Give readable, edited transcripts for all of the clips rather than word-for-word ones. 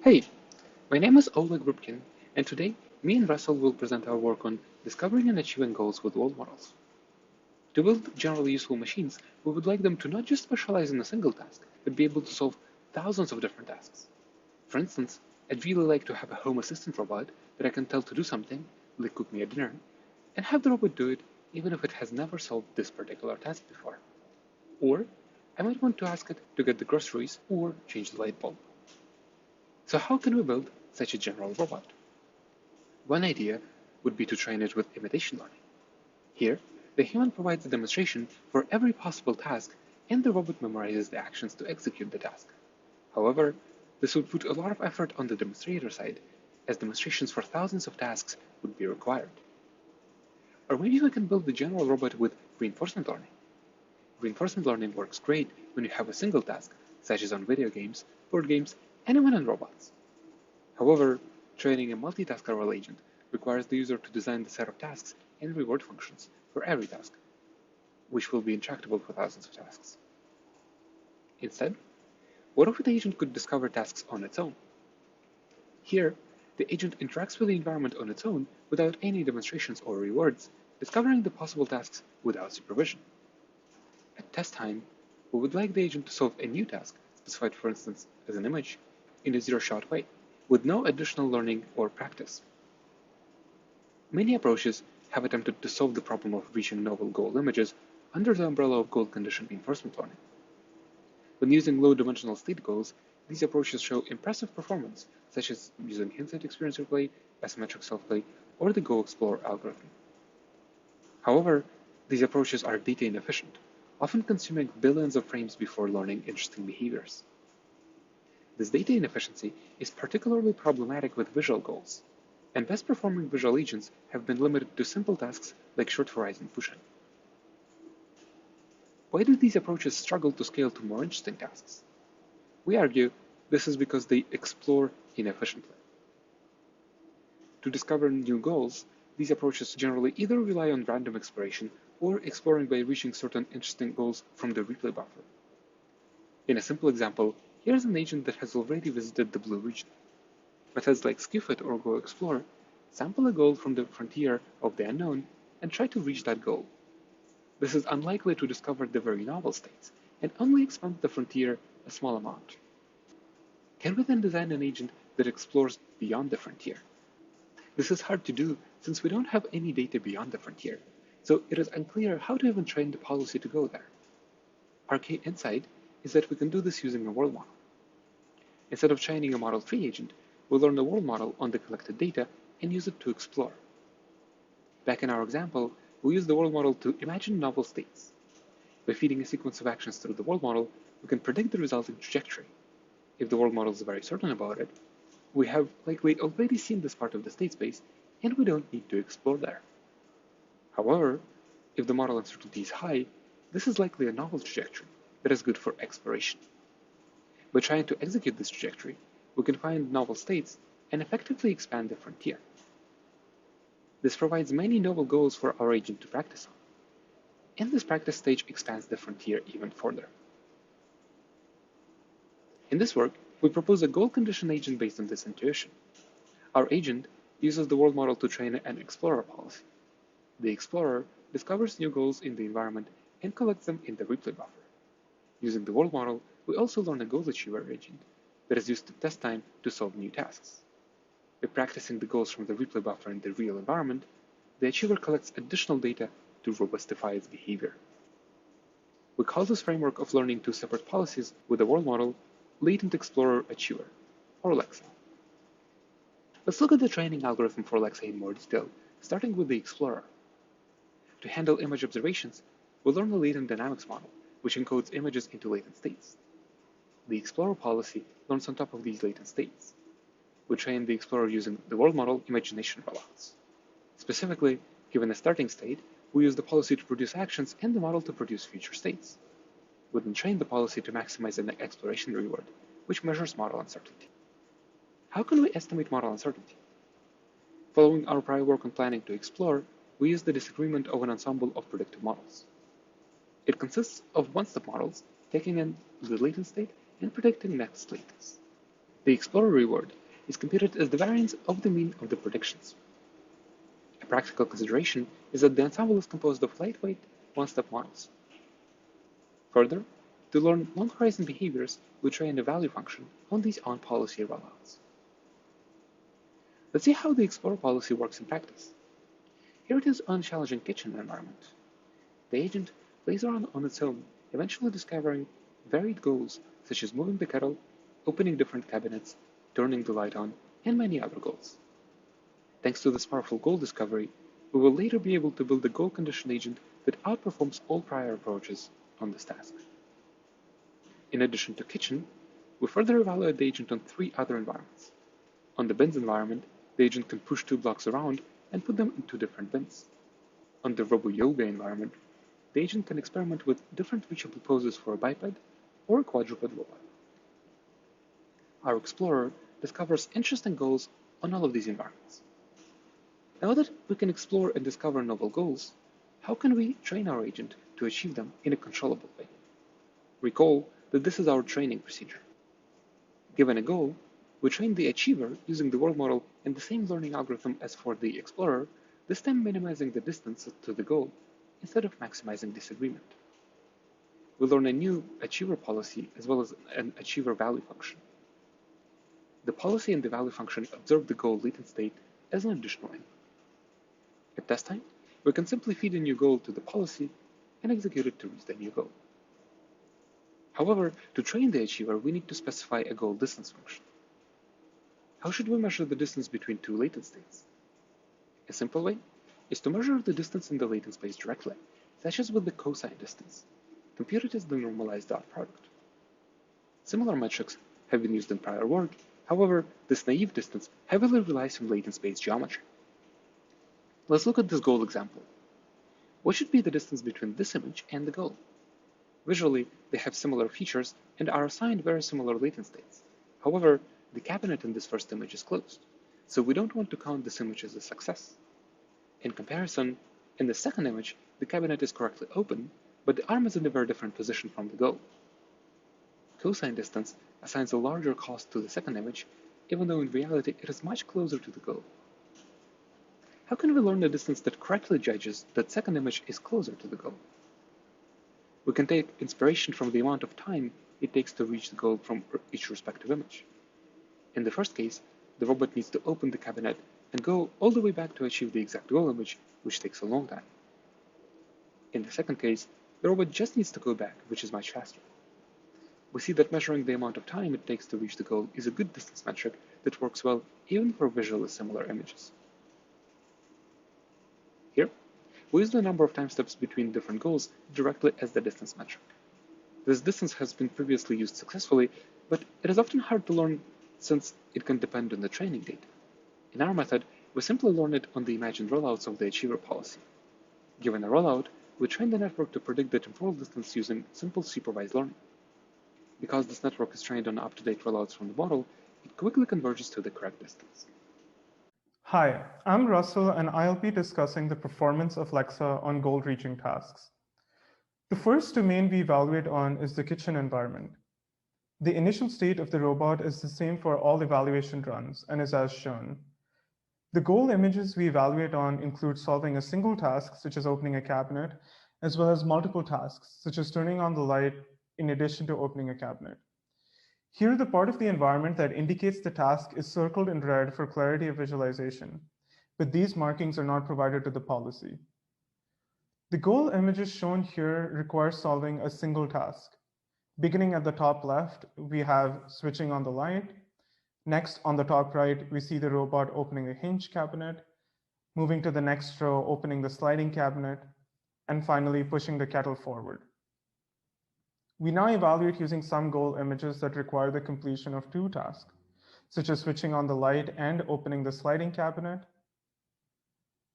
Hey, my name is Oleg Rubkin, and today me and Russell will present our work on discovering and achieving goals with world models. To build generally useful machines, we would like them to not just specialize in a single task, but be able to solve thousands of different tasks. For instance, I'd really like to have a home assistant robot that I can tell to do something, like cook me a dinner, and have the robot do it even if it has never solved this particular task before. Or I might want to ask it to get the groceries or change the light bulb. So how can we build such a general robot? One idea would be to train it with imitation learning. Here, the human provides a demonstration for every possible task, and the robot memorizes the actions to execute the task. However, this would put a lot of effort on the demonstrator side, as demonstrations for thousands of tasks would be required. Or maybe we can build the general robot with reinforcement learning. Reinforcement learning works great when you have a single task, such as on video games, board games, and even in robots. However, training a multitask-level agent requires the user to design the set of tasks and reward functions for every task, which will be intractable for thousands of tasks. Instead, what if the agent could discover tasks on its own? Here, the agent interacts with the environment on its own without any demonstrations or rewards, discovering the possible tasks without supervision. At test time, we would like the agent to solve a new task, specified for instance as an image, in a zero-shot way, with no additional learning or practice. Many approaches have attempted to solve the problem of reaching novel goal images under the umbrella of goal condition reinforcement learning. When using low-dimensional state goals, these approaches show impressive performance, such as using hindsight experience replay, asymmetric self-play, or the Go Explore algorithm. However, these approaches are data inefficient, often consuming billions of frames before learning interesting behaviors. This data inefficiency is particularly problematic with visual goals, and best-performing visual agents have been limited to simple tasks like short horizon pushing. Why do these approaches struggle to scale to more interesting tasks? We argue this is because they explore inefficiently. To discover new goals, these approaches generally either rely on random exploration or exploring by reaching certain interesting goals from the replay buffer. In a simple example, here's an agent that has already visited the blue region. Methods like SkewFit or Go Explore sample a goal from the frontier of the unknown and try to reach that goal. This is unlikely to discover the very novel states and only expand the frontier a small amount. Can we then design an agent that explores beyond the frontier? This is hard to do since we don't have any data beyond the frontier, so it is unclear how to even train the policy to go there. Our key insight is that we can do this using a world model. Instead of training a model-free agent, we learn the world model on the collected data and use it to explore. Back in our example, we use the world model to imagine novel states. By feeding a sequence of actions through the world model, we can predict the resulting trajectory. If the world model is very certain about it, we have likely already seen this part of the state space, and we don't need to explore there. However, if the model uncertainty is high, this is likely a novel trajectory that is good for exploration. By trying to execute this trajectory, we can find novel states and effectively expand the frontier. This provides many novel goals for our agent to practice on, and this practice stage expands the frontier even further. In this work, we propose a goal condition agent based on this intuition. Our agent uses the world model to train an explorer policy. The explorer discovers new goals in the environment and collects them in the replay buffer. Using the world model, we also learn a goal achiever agent that is used to test time to solve new tasks. By practicing the goals from the replay buffer in the real environment, the achiever collects additional data to robustify its behavior. We call this framework of learning two separate policies with the world model Latent Explorer Achiever, or LEXA. Let's look at the training algorithm for LEXA in more detail, starting with the explorer. To handle image observations, we'll learn the latent dynamics model, which encodes images into latent states. The explorer policy learns on top of these latent states. We train the explorer using the world model imagination rollouts. Specifically, given a starting state, we use the policy to produce actions and the model to produce future states. We then train the policy to maximize an exploration reward, which measures model uncertainty. How can we estimate model uncertainty? Following our prior work on planning to explore, we use the disagreement of an ensemble of predictive models. It consists of one-step models taking in the latent state and predicting next latents. The explorer reward is computed as the variance of the mean of the predictions. A practical consideration is that the ensemble is composed of lightweight, one-step models. Further, to learn long-horizon behaviors, we train a value function on these on-policy rollouts. Let's see how the explorer policy works in practice. Here it is on a challenging kitchen environment. The agent plays around on its own, eventually discovering varied goals such as moving the kettle, opening different cabinets, turning the light on, and many other goals. Thanks to this powerful goal discovery, we will later be able to build a goal condition agent that outperforms all prior approaches on this task. In addition to kitchen, we further evaluate the agent on 3 other environments. On the bins environment, the agent can push 2 blocks around and put them in 2 different bins. On the robo-yoga environment, the agent can experiment with different reachable poses for a biped or a quadruped robot. Our explorer discovers interesting goals on all of these environments. Now that we can explore and discover novel goals, how can we train our agent to achieve them in a controllable way? Recall that this is our training procedure. Given a goal, we train the achiever using the world model and the same learning algorithm as for the explorer, this time minimizing the distance to the goal instead of maximizing disagreement. We learn a new achiever policy as well as an achiever value function. The policy and the value function observe the goal latent state as an additional input. At test time, we can simply feed a new goal to the policy and execute it to reach the new goal. However, to train the achiever, we need to specify a goal distance function. How should we measure the distance between 2 latent states? A simple way is to measure the distance in the latent space directly, such as with the cosine distance, computed as the normalized dot product. Similar metrics have been used in prior work, however, this naive distance heavily relies on latent space geometry. Let's look at this goal example. What should be the distance between this image and the goal? Visually, they have similar features and are assigned very similar latent states. However, the cabinet in this first image is closed, so we don't want to count this image as a success. In comparison, in the second image, the cabinet is correctly open, but the arm is in a very different position from the goal. Cosine distance assigns a larger cost to the second image, even though in reality it is much closer to the goal. How can we learn a distance that correctly judges that second image is closer to the goal? We can take inspiration from the amount of time it takes to reach the goal from each respective image. In the first case, the robot needs to open the cabinet and go all the way back to achieve the exact goal image, which takes a long time. In the second case, the robot just needs to go back, which is much faster. We see that measuring the amount of time it takes to reach the goal is a good distance metric that works well even for visually similar images. Here, we use the number of time steps between different goals directly as the distance metric. This distance has been previously used successfully, but it is often hard to learn since it can depend on the training data. In our method, we simply learn it on the imagined rollouts of the achiever policy. Given a rollout, we train the network to predict the temporal distance using simple supervised learning. Because this network is trained on up-to-date rollouts from the model, it quickly converges to the correct distance. Hi, I'm Russell, and I'll be discussing the performance of LEXA on goal-reaching tasks. The first domain we evaluate on is the kitchen environment. The initial state of the robot is the same for all evaluation runs and is as shown. The goal images we evaluate on include solving a single task, such as opening a cabinet, as well as multiple tasks, such as turning on the light in addition to opening a cabinet. Here, the part of the environment that indicates the task is circled in red for clarity of visualization, but these markings are not provided to the policy. The goal images shown here require solving a single task. Beginning at the top left, we have switching on the light. Next, on the top right, we see the robot opening a hinge cabinet, moving to the next row, opening the sliding cabinet, and finally pushing the kettle forward. We now evaluate using some goal images that require the completion of 2 tasks, such as switching on the light and opening the sliding cabinet,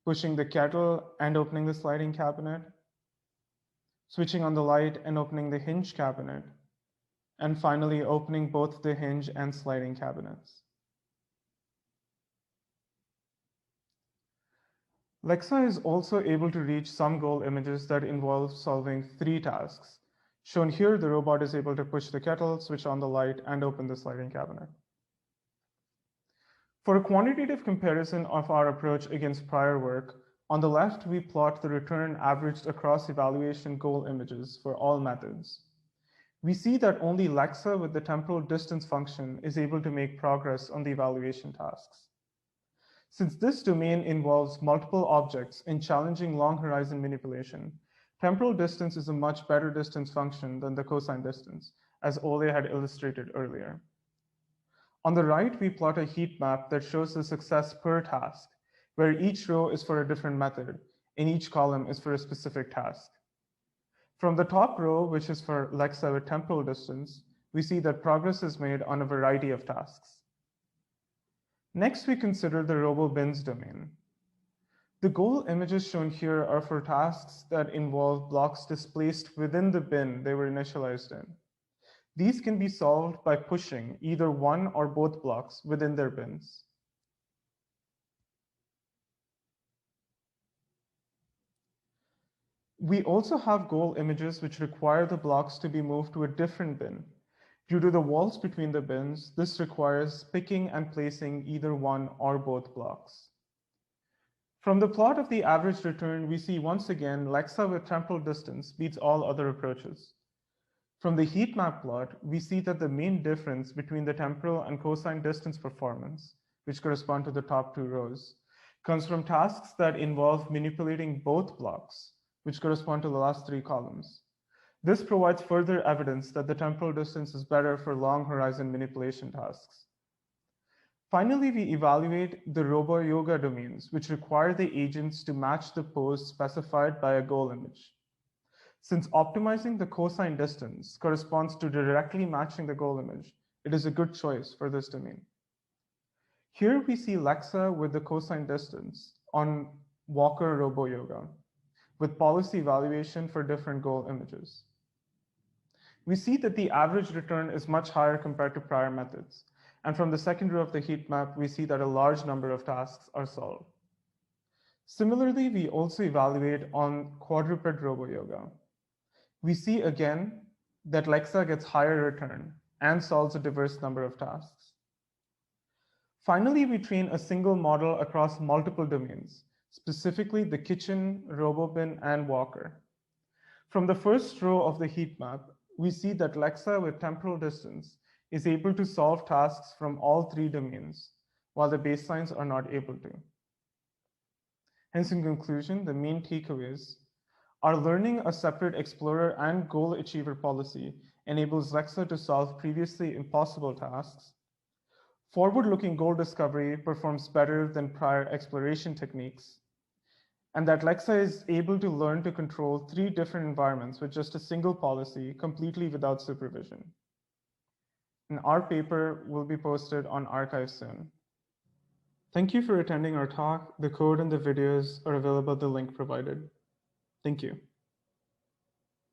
pushing the kettle and opening the sliding cabinet, switching on the light and opening the hinge cabinet, and finally opening both the hinge and sliding cabinets. LEXA is also able to reach some goal images that involve solving 3 tasks. Shown here, the robot is able to push the kettle, switch on the light, and open the sliding cabinet. For a quantitative comparison of our approach against prior work, on the left, we plot the return averaged across evaluation goal images for all methods. We see that only LEXA with the temporal distance function is able to make progress on the evaluation tasks. Since this domain involves multiple objects in challenging long horizon manipulation, temporal distance is a much better distance function than the cosine distance, as Ole had illustrated earlier. On the right, we plot a heat map that shows the success per task, where each row is for a different method, and each column is for a specific task. From the top row, which is for LEXA with temporal distance, we see that progress is made on a variety of tasks. Next, we consider the RoboBin's domain. The goal images shown here are for tasks that involve blocks displaced within the bin they were initialized in. These can be solved by pushing either one or both blocks within their bins. We also have goal images which require the blocks to be moved to a different bin. Due to the walls between the bins, this requires picking and placing either one or both blocks. From the plot of the average return, we see once again LEXA with temporal distance beats all other approaches. From the heat map plot, we see that the main difference between the temporal and cosine distance performance, which correspond to the top two rows, comes from tasks that involve manipulating both blocks, which correspond to the last three columns. This provides further evidence that the temporal distance is better for long horizon manipulation tasks. Finally, we evaluate the robo-yoga domains, which require the agents to match the pose specified by a goal image. Since optimizing the cosine distance corresponds to directly matching the goal image, it is a good choice for this domain. Here we see LEXA with the cosine distance on Walker robo-yoga, with policy evaluation for different goal images. We see that the average return is much higher compared to prior methods. And from the second row of the heat map, we see that a large number of tasks are solved. Similarly, we also evaluate on quadruped robo-yoga. We see again that LEXA gets higher return and solves a diverse number of tasks. Finally, we train a single model across multiple domains, specifically the kitchen, RoboBin, and Walker. From the first row of the heat map, we see that LEXA with temporal distance is able to solve tasks from all three domains, while the baselines are not able to. Hence, in conclusion, the main takeaways are learning a separate explorer and goal achiever policy enables LEXA to solve previously impossible tasks. Forward-looking goal discovery performs better than prior exploration techniques, and that LEXA is able to learn to control three different environments with just a single policy, completely without supervision. And our paper will be posted on arXiv soon. Thank you for attending our talk. The code and the videos are available at the link provided. Thank you.